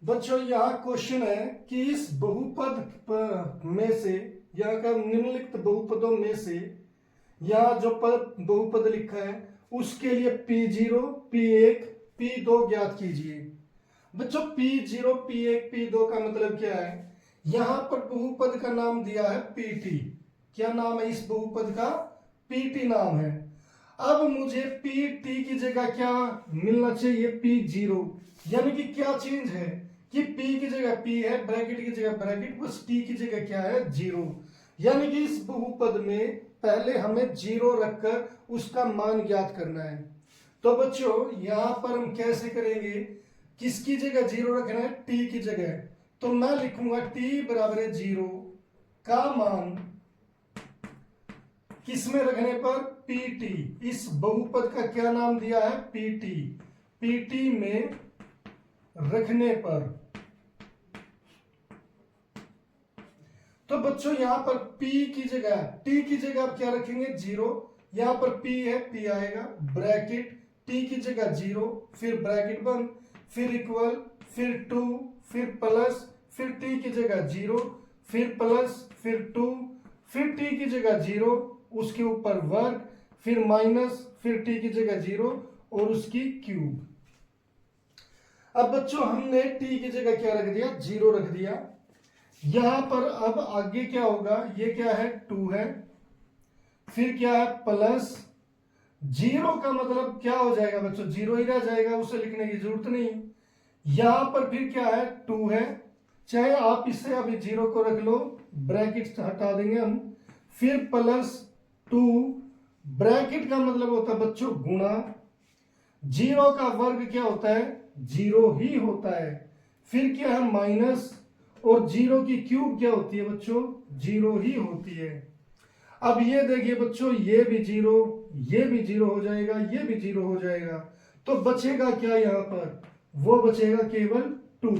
बच्चों यहाँ क्वेश्चन है कि इस बहुपद में से यहाँ का निम्नलिखित बहुपदों में से यहाँ जो पद बहुपद लिखा है उसके लिए P0, P1, P2 ज्ञात कीजिए। बच्चों P0, P1, P2 का मतलब क्या है? यहाँ पर बहुपद का नाम दिया है PT। क्या नाम है इस बहुपद का? PT नाम है। अब मुझे PT की जगह क्या मिलना चाहिए? P0। यानी कि क्या चेंज है कि P की जगह P है, ब्रैकेट की जगह ब्रैकेट, बस T की जगह क्या है? 0। यानी कि इस बहुपद में पहले हमें 0 रखकर उसका मान ज्ञात करना है। तो बच्चों यहां पर हम कैसे करेंगे? किसकी जगह 0 रखना है? T की जगह। तो मैं लिखूंगा T बराबर है 0 का मान किसमें रखने पर? PT। इस बहुपद का क्या नाम दिया है? PT। PT में रखने पर। तो बच्चों यहां पर P की जगह T की जगह आप क्या रखेंगे? 0। यहां पर P है, P आएगा, ब्रैकेट T की जगह 0, फिर ब्रैकेट बंद, फिर इक्वल, फिर 2, फिर प्लस, फिर T की जगह 0, फिर प्लस, फिर 2, फिर T की जगह 0, उसके ऊपर वर्ग, फिर माइनस, फिर T की जगह 0 और उसकी क्यूब। अब बच्चों हमने T की जगह क्या रख दिया? 0 रख दिया। यहां पर अब आगे क्या होगा? ये क्या है? 2 है, फिर क्या है? प्लस 0 का मतलब क्या हो जाएगा बच्चों? 0 ही रह जाएगा, उसे लिखने की जरूरत नहीं। यहां पर फिर क्या है? 2 है, चाहे आप इसे अभी 0 को रख लो, ब्रैकेट हटा देंगे हम, फिर प्लस 2, ब्रैकेट का मतलब होता है बच्चों गुणा, 0 का वर्ग क्या होता है? 0 ही होता है, फिर क्या है? माइनस, और 0 की क्यूब क्या होती है बच्चों? 0 ही होती है। अब ये देखिए बच्चों, ये भी 0, ये भी 0 हो जाएगा, ये भी 0 हो जाएगा, तो बचेगा क्या यहां पर? वो बचेगा केवल 2।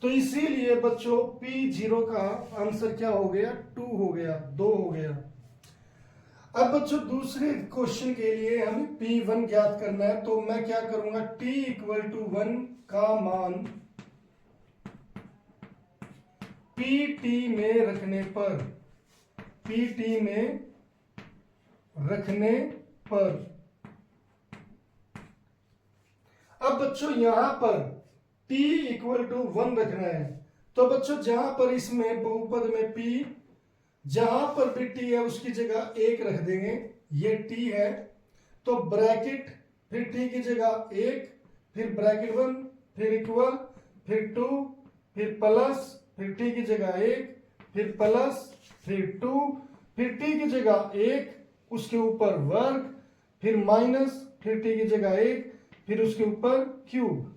तो इसीलिए बच्चों P0 का आंसर क्या हो गया? 2 हो गया, 2 हो गया। अब बच्चों दूसरे क्वेश्चन के लिए हमें P1 ज्ञात करना है, तो मैं क्या करूंगा? T इक्वल टू 1 का मान PT में रखने पर, PT में रखने पर। अब बच्चों यहां पर T इक्वल टू 1 रखना है, तो बच्चों जहां पर इसमें बहुपद में P जहां पर भी T है उसकी जगह 1 रख देंगे। ये T है, तो ब्रैकेट, फिर T की जगह 1, फिर ब्रैकेट 1, फिर इक्वल, फिर 2, फिर प्लस, फिर T की जगह 1, फिर प्लस, फिर 2, फिर T की जगह 1, उसके ऊपर वर्ग, फिर माइनस, फिर T की जगह 1, फिर उसके ऊपर क्यूब।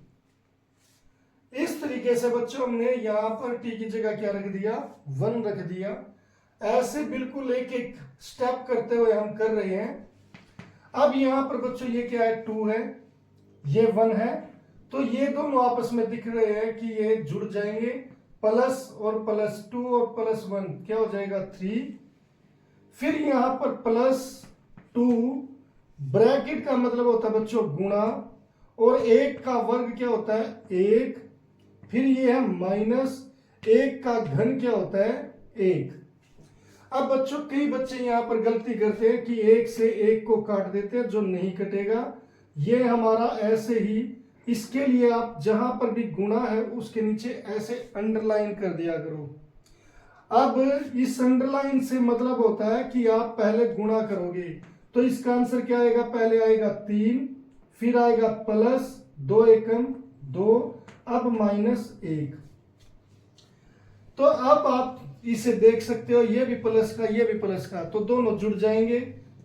इस तरीके से बच्चों हमने यहां पर T की जगह क्या रख दिया? 1 रख दिया। ऐसे बिल्कुल एक एक स्टेप करते हुए हम कर रहे हैं। अब यहां पर बच्चों ये क्या है? 2 है, ये 1 है, तो ये दोनों आपस में दिख रहे हैं कि ये जुड़ जाएंगे, प्लस और प्लस 2 और प्लस 1 क्या हो जाएगा? 3। फिर यहां पर प्लस 2, ब्रैकेट का मतलब होता है बच्चों गुणा, और 1 का वर्ग क्या होता है? 1। फिर ये है माइनस, 1 का घन क्या होता है? 1। अब बच्चों कई बच्चे यहां पर गलती करते हैं कि 1 से 1 को काट देते हैं, जो नहीं कटेगा। ये हमारा ऐसे ही, इसके लिए आप जहां पर भी गुणा है उसके नीचे ऐसे अंडरलाइन कर दिया करो। अब इस अंडरलाइन से मतलब होता है कि आप पहले गुणा करोगे, तो इसका आंसर क्या आएगा? पहले आएगा 3, फिर आएगा प्लस 2 एकम 2, अब माइनस 1। तो अब आप इसे देख सकते हो, ये भी प्लस का, ये भी प्लस का, तो दोनों जुड़ जाएंगे,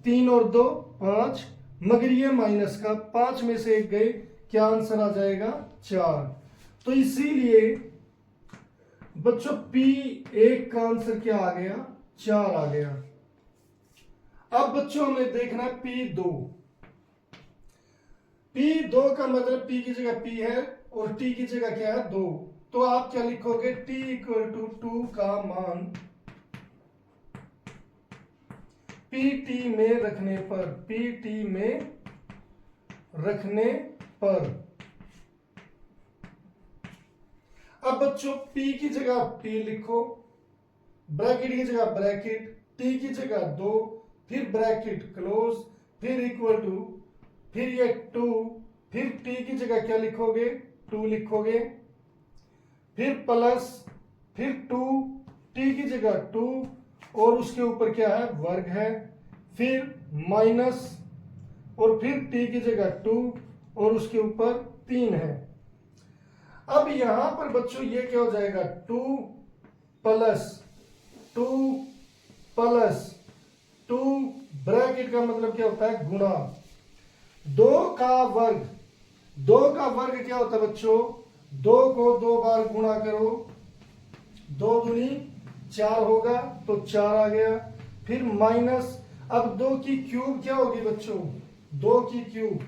3 और 2 5, मगर ये माइनस का, 5 में से 1 गए, क्या आंसर आ जाएगा? 4। तो इसीलिए बच्चों P1 का आंसर क्या आ गया? 4 आ गया। अब बच्चों हमें देखना है P2। P2 का मतलब P की जगह P है और T की जगह क्या है? 2। तो आप क्या लिखोगे? T इक्वल टू 2 का मान PT में रखने पर, PT में रखने पर। अब बच्चों p की जगह p लिखो, ब्रैकेट की जगह ब्रैकेट, t की जगह 2, फिर ब्रैकेट क्लोज, फिर इक्वल टू, फिर ये 2, फिर t की जगह क्या लिखोगे 2 लिखोगे, फिर प्लस, फिर 2, t की जगह 2 और उसके ऊपर क्या है वर्ग है, फिर माइनस और फिर t की जगह 2 और उसके ऊपर 3 है। अब यहां पर बच्चों ये क्या हो जाएगा 2 प्लस 2 प्लस 2, ब्रैकेट का मतलब क्या होता है गुणा, 2 का वर्ग, 2 का वर्ग क्या होता है बच्चों 2 को 2 बार गुणा करो, 2 दूनी 4 होगा तो 4 आ गया, फिर माइनस, अब 2 की क्यूब क्या होगी बच्चों 2 की क्यूब,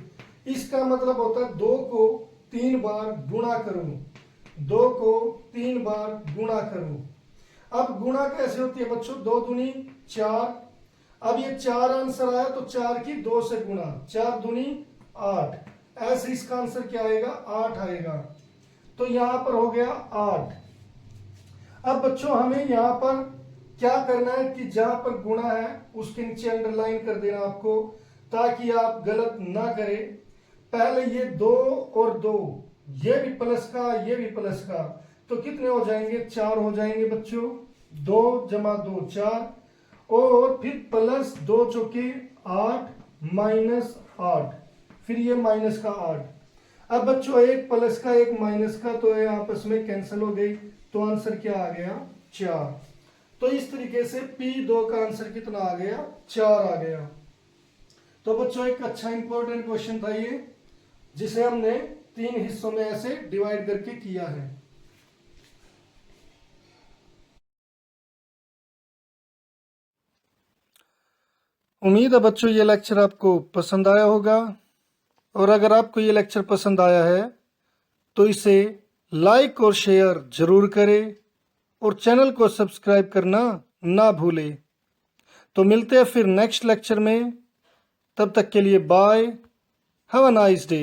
इसका मतलब होता है 2 को 3 बार गुणा करो, 2 को 3 बार गुणा करो। अब गुणा कैसे होती है बच्चों 2 दूनी 4, अब ये 4 आंसर आया तो 4 की 2 से गुणा, 4 दूनी 8, ऐसे इसका आंसर क्या आएगा 8 आएगा, तो यहां पर हो गया 8। अब बच्चों हमें यहां पर क्या करना है कि जहां पर गुणा है उसके नीचे अंडरलाइन कर देना आपको, ताकि आप गलत ना करें। पहले ये 2 और 2, ये भी प्लस का ये भी प्लस का, तो कितने हो जाएंगे 4 हो जाएंगे बच्चों, 2 जमा 2 4, और फिर प्लस 2 चौके 8 माइनस 8, फिर ये माइनस का 8। अब बच्चों एक प्लस का एक माइनस का तो ये आपस में कैंसिल हो गई, तो आंसर क्या आ गया 4। तो इस तरीके से P2 का आंसर कितना आ गया 4 आ गया। तो बच्चों एक अच्छा इंपॉर्टेंट क्वेश्चन था ये, जिसे हमने 3 हिस्सों में ऐसे डिवाइड करके किया है। उम्मीद है बच्चों ये लेक्चर आपको पसंद आया होगा, और अगर आपको ये लेक्चर पसंद आया है तो इसे लाइक और शेयर जरूर करें और चैनल को सब्सक्राइब करना ना भूलें। तो मिलते हैं फिर नेक्स्ट लेक्चर में, तब तक के लिए bye, have a nice day.